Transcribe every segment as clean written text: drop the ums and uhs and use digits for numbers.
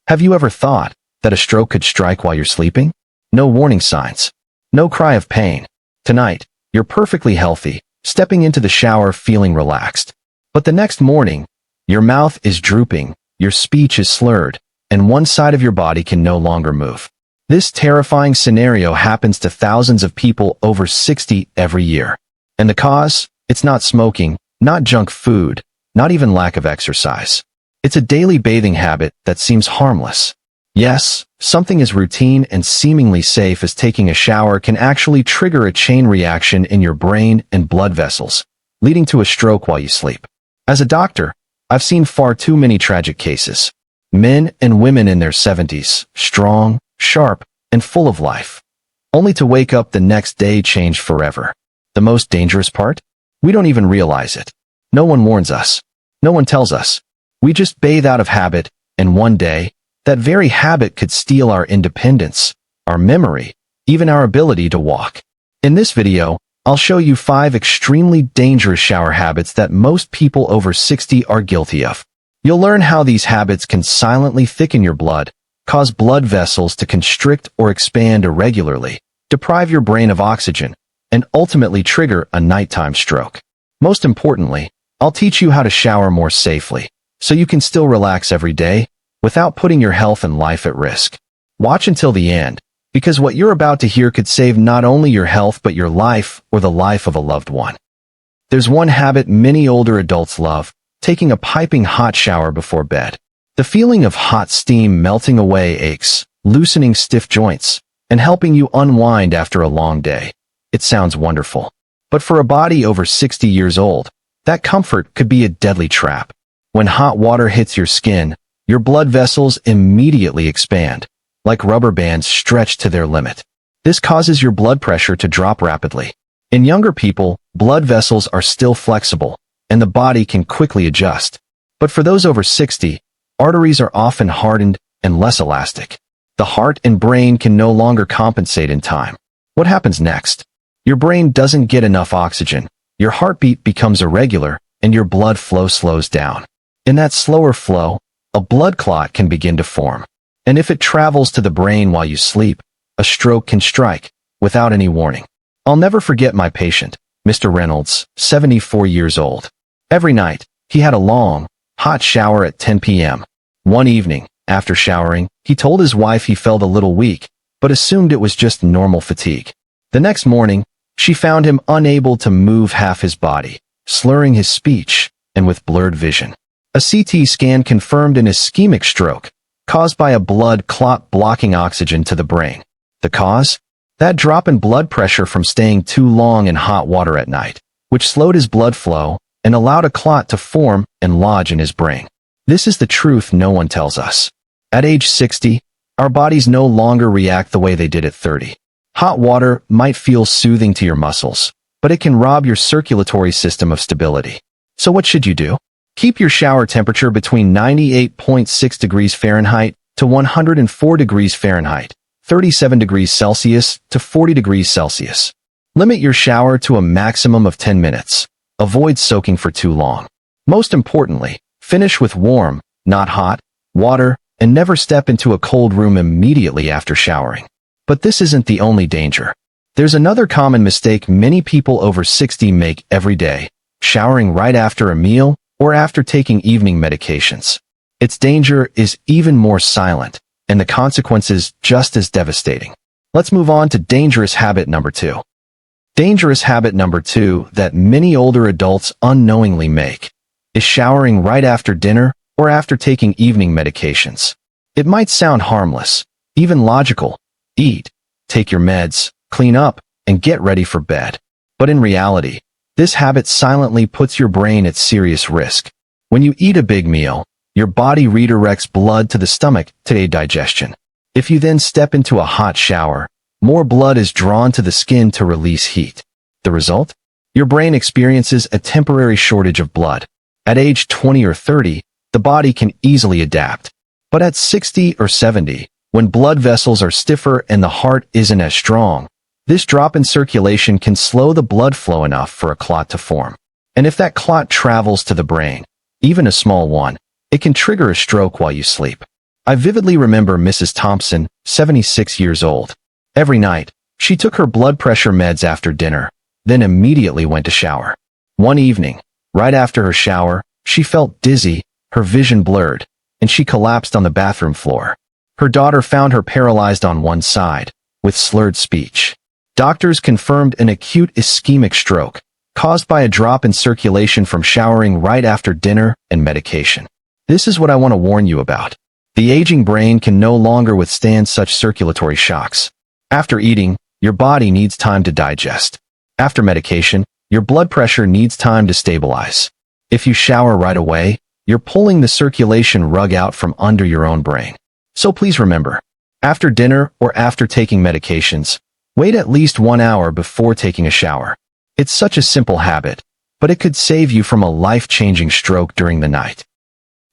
Have you ever thought that a stroke could strike while you're sleeping? No warning signs. No cry of pain. Tonight, you're perfectly healthy, stepping into the shower feeling relaxed. But the next morning, your mouth is drooping, your speech is slurred, and one side of your body can no longer move. This terrifying scenario happens to thousands of people over 60 every year. And the cause? It's not smoking, not junk food, not even lack of exercise. It's a daily bathing habit that seems harmless. Yes, something as routine and seemingly safe as taking a shower can actually trigger a chain reaction in your brain and blood vessels, leading to a stroke while you sleep. As a doctor, I've seen far too many tragic cases. Men and women in their 70s, strong, sharp, and full of life, only to wake up the next day changed forever. The most dangerous part? We don't even realize it. No one warns us. No one tells us. We just bathe out of habit, and one day, that very habit could steal our independence, our memory, even our ability to walk. In this video, I'll show you 5 extremely dangerous shower habits that most people over 60 are guilty of. You'll learn how these habits can silently thicken your blood, cause blood vessels to constrict or expand irregularly, deprive your brain of oxygen, and ultimately trigger a nighttime stroke. Most importantly, I'll teach you how to shower more safely, so you can still relax every day without putting your health and life at risk. Watch until the end, because what you're about to hear could save not only your health but your life or the life of a loved one. There's one habit many older adults love: taking a piping hot shower before bed. The feeling of hot steam melting away aches, loosening stiff joints, and helping you unwind after a long day. It sounds wonderful. But for a body over 60 years old, that comfort could be a deadly trap. When hot water hits your skin, your blood vessels immediately expand, like rubber bands stretched to their limit. This causes your blood pressure to drop rapidly. In younger people, blood vessels are still flexible, and the body can quickly adjust. But for those over 60, arteries are often hardened and less elastic. The heart and brain can no longer compensate in time. What happens next? Your brain doesn't get enough oxygen, your heartbeat becomes irregular, and your blood flow slows down. In that slower flow, a blood clot can begin to form. And if it travels to the brain while you sleep, a stroke can strike, without any warning. I'll never forget my patient, Mr. Reynolds, 74 years old. Every night, he had a long, hot shower at 10 p.m. One evening, after showering, he told his wife he felt a little weak, but assumed it was just normal fatigue. The next morning, she found him unable to move half his body, slurring his speech, and with blurred vision. A CT scan confirmed an ischemic stroke, caused by a blood clot blocking oxygen to the brain. The cause? That drop in blood pressure from staying too long in hot water at night, which slowed his blood flow and allowed a clot to form and lodge in his brain. This is the truth no one tells us. At age 60, our bodies no longer react the way they did at 30. Hot water might feel soothing to your muscles, but it can rob your circulatory system of stability. So what should you do? Keep your shower temperature between 98.6 degrees Fahrenheit to 104 degrees Fahrenheit, 37 degrees Celsius to 40 degrees Celsius. Limit your shower to a maximum of 10 minutes. Avoid soaking for too long. Most importantly, finish with warm, not hot, water, and never step into a cold room immediately after showering. But this isn't the only danger. There's another common mistake many people over 60 make every day: showering right after a meal or after taking evening medications. Its danger is even more silent, and the consequences just as devastating. Let's move on to dangerous habit number 2. Dangerous habit number 2 that many older adults unknowingly make is showering right after dinner or after taking evening medications. It might sound harmless, even logical. Eat, take your meds, clean up, and get ready for bed. But in reality, this habit silently puts your brain at serious risk. When you eat a big meal, your body redirects blood to the stomach to aid digestion. If you then step into a hot shower, more blood is drawn to the skin to release heat. The result? Your brain experiences a temporary shortage of blood. At age 20 or 30, the body can easily adapt. But at 60 or 70, when blood vessels are stiffer and the heart isn't as strong, this drop in circulation can slow the blood flow enough for a clot to form. And if that clot travels to the brain, even a small one, it can trigger a stroke while you sleep. I vividly remember Mrs. Thompson, 76 years old. Every night, she took her blood pressure meds after dinner, then immediately went to shower. One evening, right after her shower, she felt dizzy, her vision blurred, and she collapsed on the bathroom floor. Her daughter found her paralyzed on one side, with slurred speech. Doctors confirmed an acute ischemic stroke, caused by a drop in circulation from showering right after dinner and medication. This is what I want to warn you about. The aging brain can no longer withstand such circulatory shocks. After eating, your body needs time to digest. After medication, your blood pressure needs time to stabilize. If you shower right away, you're pulling the circulation rug out from under your own brain. So please remember, after dinner or after taking medications, wait at least 1 hour before taking a shower. It's such a simple habit, but it could save you from a life-changing stroke during the night.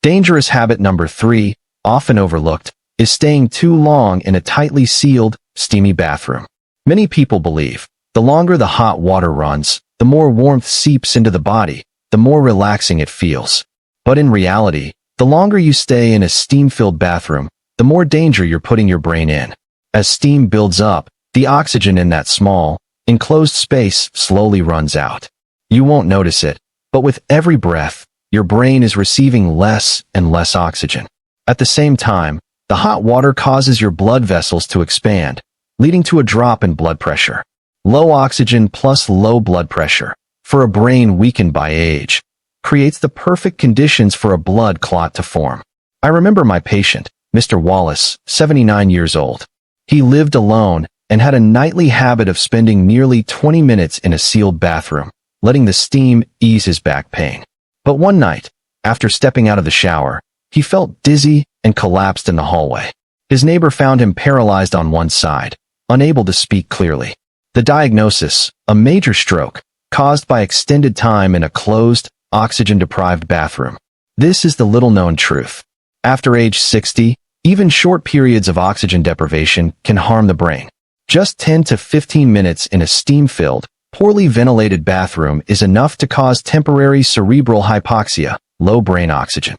Dangerous habit number 3, often overlooked, is staying too long in a tightly sealed, steamy bathroom. Many people believe the longer the hot water runs, the more warmth seeps into the body, the more relaxing it feels. But in reality, the longer you stay in a steam-filled bathroom, the more danger you're putting your brain in. As steam builds up, the oxygen in that small, enclosed space slowly runs out. You won't notice it, but with every breath, your brain is receiving less and less oxygen. At the same time, the hot water causes your blood vessels to expand, leading to a drop in blood pressure. Low oxygen plus low blood pressure, for a brain weakened by age, creates the perfect conditions for a blood clot to form. I remember my patient, Mr. Wallace, 79 years old. He lived alone and had a nightly habit of spending nearly 20 minutes in a sealed bathroom, letting the steam ease his back pain. But one night, after stepping out of the shower, he felt dizzy and collapsed in the hallway. His neighbor found him paralyzed on one side, unable to speak clearly. The diagnosis, a major stroke, caused by extended time in a closed, oxygen-deprived bathroom. This is the little-known truth. After age 60, even short periods of oxygen deprivation can harm the brain. Just 10 to 15 minutes in a steam-filled, poorly ventilated bathroom is enough to cause temporary cerebral hypoxia, low brain oxygen.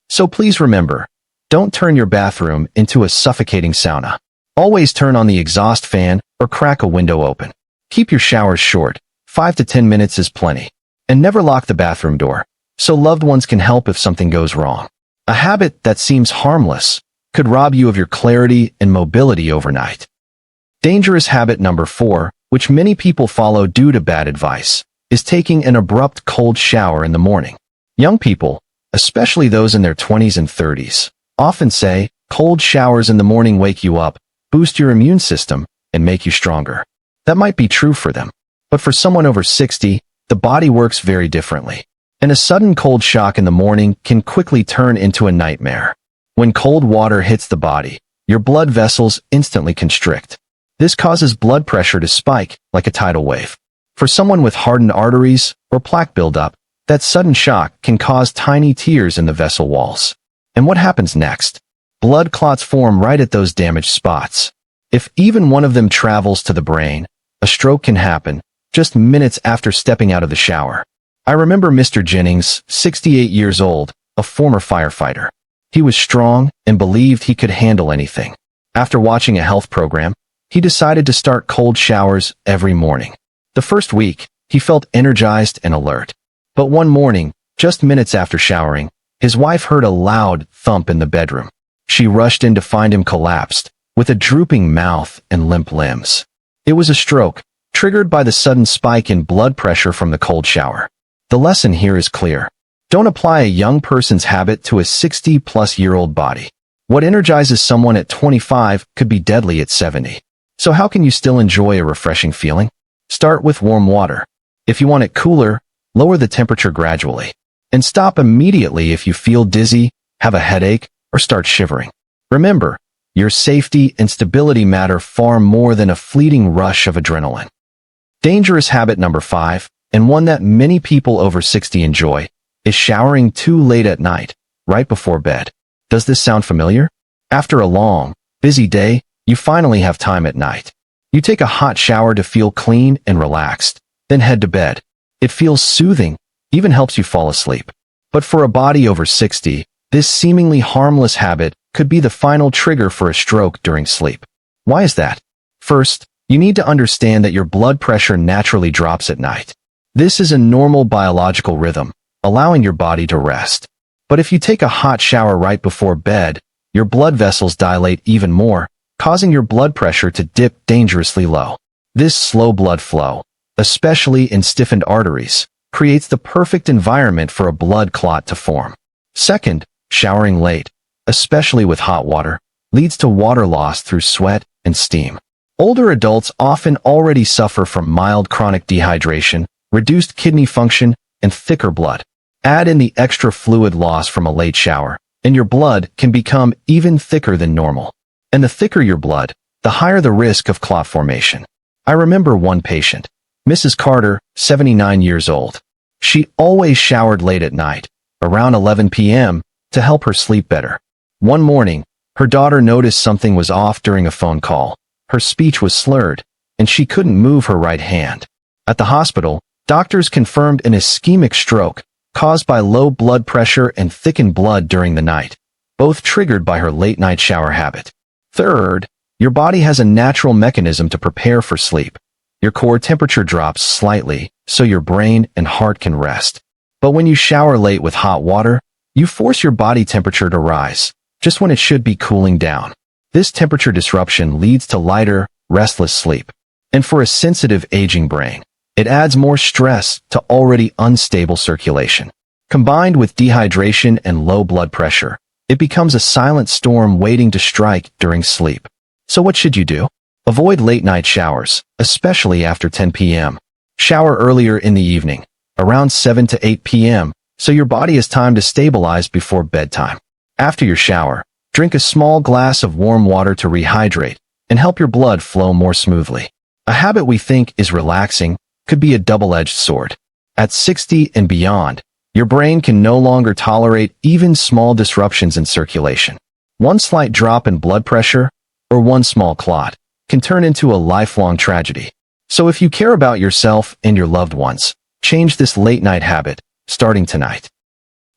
So please remember, don't turn your bathroom into a suffocating sauna. Always turn on the exhaust fan or crack a window open. Keep your showers short, 5 to 10 minutes is plenty. And never lock the bathroom door, so loved ones can help if something goes wrong. A habit that seems harmless could rob you of your clarity and mobility overnight. Dangerous habit number 4, which many people follow due to bad advice, is taking an abrupt cold shower in the morning. Young people, especially those in their 20s and 30s, often say cold showers in the morning wake you up, boost your immune system, and make you stronger. That might be true for them, but for someone over 60, the body works very differently, and a sudden cold shock in the morning can quickly turn into a nightmare. When cold water hits the body, your blood vessels instantly constrict. This causes blood pressure to spike like a tidal wave. For someone with hardened arteries or plaque buildup, that sudden shock can cause tiny tears in the vessel walls. And what happens next? Blood clots form right at those damaged spots. If even one of them travels to the brain, a stroke can happen just minutes after stepping out of the shower. I remember Mr. Jennings, 68 years old, a former firefighter. He was strong and believed he could handle anything. After watching a health program, he decided to start cold showers every morning. The first week, he felt energized and alert. But one morning, just minutes after showering, his wife heard a loud thump in the bedroom. She rushed in to find him collapsed, with a drooping mouth and limp limbs. It was a stroke, triggered by the sudden spike in blood pressure from the cold shower. The lesson here is clear. Don't apply a young person's habit to a 60-plus-year-old body. What energizes someone at 25 could be deadly at 70. So how can you still enjoy a refreshing feeling? Start with warm water. If you want it cooler, lower the temperature gradually. And stop immediately if you feel dizzy, have a headache, or start shivering. Remember, your safety and stability matter far more than a fleeting rush of adrenaline. Dangerous habit number 5, and one that many people over 60 enjoy, is showering too late at night, right before bed. Does this sound familiar? After a long, busy day, you finally have time at night. You take a hot shower to feel clean and relaxed, then head to bed. It feels soothing, even helps you fall asleep. But for a body over 60, this seemingly harmless habit could be the final trigger for a stroke during sleep. Why is that? First, you need to understand that your blood pressure naturally drops at night. This is a normal biological rhythm, allowing your body to rest. But if you take a hot shower right before bed, your blood vessels dilate even more, causing your blood pressure to dip dangerously low. This slow blood flow, especially in stiffened arteries, creates the perfect environment for a blood clot to form. Second, showering late, especially with hot water, leads to water loss through sweat and steam. Older adults often already suffer from mild chronic dehydration, reduced kidney function, and thicker blood. Add in the extra fluid loss from a late shower, and your blood can become even thicker than normal. And the thicker your blood, the higher the risk of clot formation. I remember one patient, Mrs. Carter, 79 years old. She always showered late at night, around 11 p.m., to help her sleep better. One morning, her daughter noticed something was off during a phone call. Her speech was slurred, and she couldn't move her right hand. At the hospital, doctors confirmed an ischemic stroke caused by low blood pressure and thickened blood during the night, both triggered by her late-night shower habit. Third, your body has a natural mechanism to prepare for sleep. Your core temperature drops slightly, so your brain and heart can rest. But when you shower late with hot water, you force your body temperature to rise, just when it should be cooling down. This temperature disruption leads to lighter, restless sleep. And for a sensitive aging brain, it adds more stress to already unstable circulation. Combined with dehydration and low blood pressure, it becomes a silent storm waiting to strike during sleep. So what should you do? Avoid late-night showers, especially after 10 p.m. Shower earlier in the evening, around 7 to 8 p.m., so your body has time to stabilize before bedtime. After your shower, drink a small glass of warm water to rehydrate and help your blood flow more smoothly. A habit we think is relaxing could be a double-edged sword. At 60 and beyond, your brain can no longer tolerate even small disruptions in circulation. One slight drop in blood pressure, or one small clot, can turn into a lifelong tragedy. So if you care about yourself and your loved ones, change this late-night habit, starting tonight.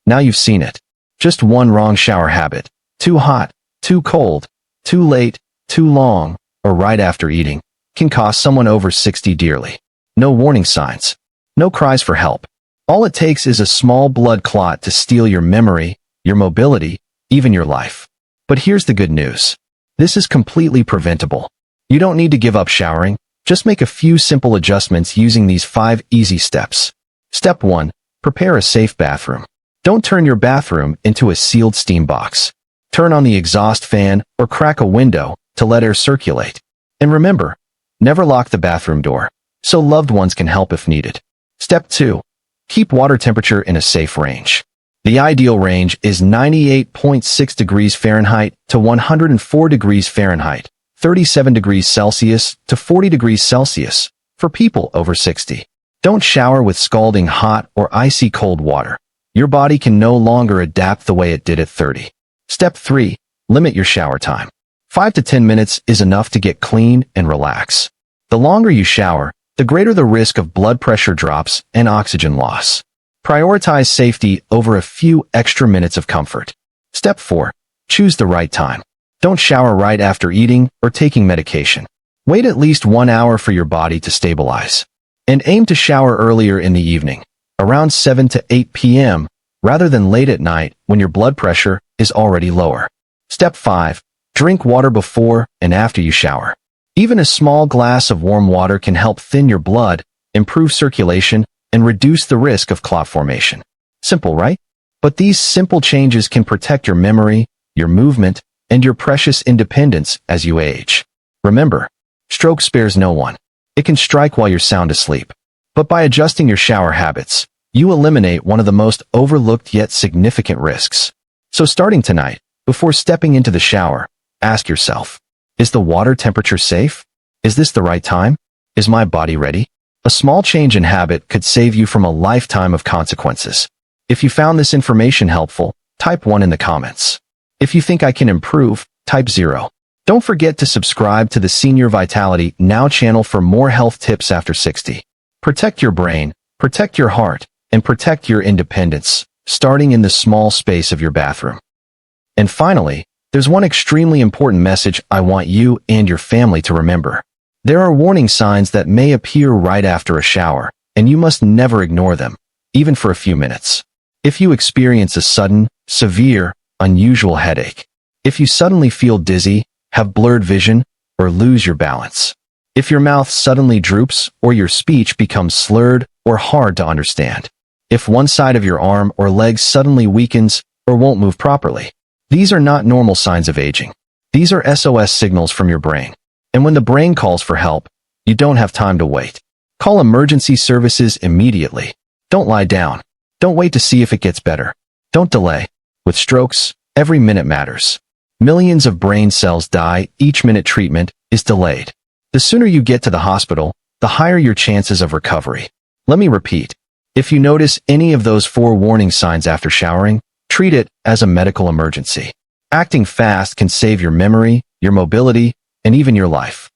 Now you've seen it. Just one wrong shower habit. Too hot, too cold, too late, too long, or right after eating, can cost someone over 60 dearly. No warning signs. No cries for help. All it takes is a small blood clot to steal your memory, your mobility, even your life. But here's the good news. This is completely preventable. You don't need to give up showering. Just make a few simple adjustments using these 5 easy steps. Step 1. Prepare a safe bathroom. Don't turn your bathroom into a sealed steam box. Turn on the exhaust fan or crack a window to let air circulate. And remember, never lock the bathroom door, so loved ones can help if needed. Step 2. Keep water temperature in a safe range. The ideal range is 98.6 degrees Fahrenheit to 104 degrees Fahrenheit, 37 degrees Celsius to 40 degrees Celsius, for people over 60. Don't shower with scalding hot or icy cold water. Your body can no longer adapt the way it did at 30. Step 3. Limit your shower time. 5 to 10 minutes is enough to get clean and relax. The longer you shower, the greater the risk of blood pressure drops and oxygen loss. Prioritize safety over a few extra minutes of comfort. Step 4. Choose the right time. Don't shower right after eating or taking medication. Wait at least 1 hour for your body to stabilize. And aim to shower earlier in the evening, around 7 to 8 p.m., rather than late at night when your blood pressure is already lower. Step 5. Drink water before and after you shower. Even a small glass of warm water can help thin your blood, improve circulation, and reduce the risk of clot formation. Simple, right? But these simple changes can protect your memory, your movement, and your precious independence as you age. Remember, stroke spares no one. It can strike while you're sound asleep. But by adjusting your shower habits, you eliminate one of the most overlooked yet significant risks. So starting tonight, before stepping into the shower, ask yourself, is the water temperature safe? Is this the right time? Is my body ready? A small change in habit could save you from a lifetime of consequences. If you found this information helpful, type 1 in the comments. If you think I can improve, type 0. Don't forget to subscribe to the Senior Vitality Now channel for more health tips after 60. Protect your brain, protect your heart, and protect your independence, starting in the small space of your bathroom. And finally, There's one extremely important message I want you and your family to remember. There are warning signs that may appear right after a shower, and you must never ignore them, even for a few minutes. If you experience a sudden, severe, unusual headache, if you suddenly feel dizzy, have blurred vision, or lose your balance, if your mouth suddenly droops or your speech becomes slurred or hard to understand, if one side of your arm or leg suddenly weakens or won't move properly, these are not normal signs of aging. These are SOS signals from your brain. And when the brain calls for help, you don't have time to wait. Call emergency services immediately. Don't lie down. Don't wait to see if it gets better. Don't delay. With strokes, every minute matters. Millions of brain cells die. Each minute treatment is delayed. The sooner you get to the hospital, the higher your chances of recovery. Let me repeat. If you notice any of those 4 warning signs after showering, treat it as a medical emergency. Acting fast can save your memory, your mobility, and even your life.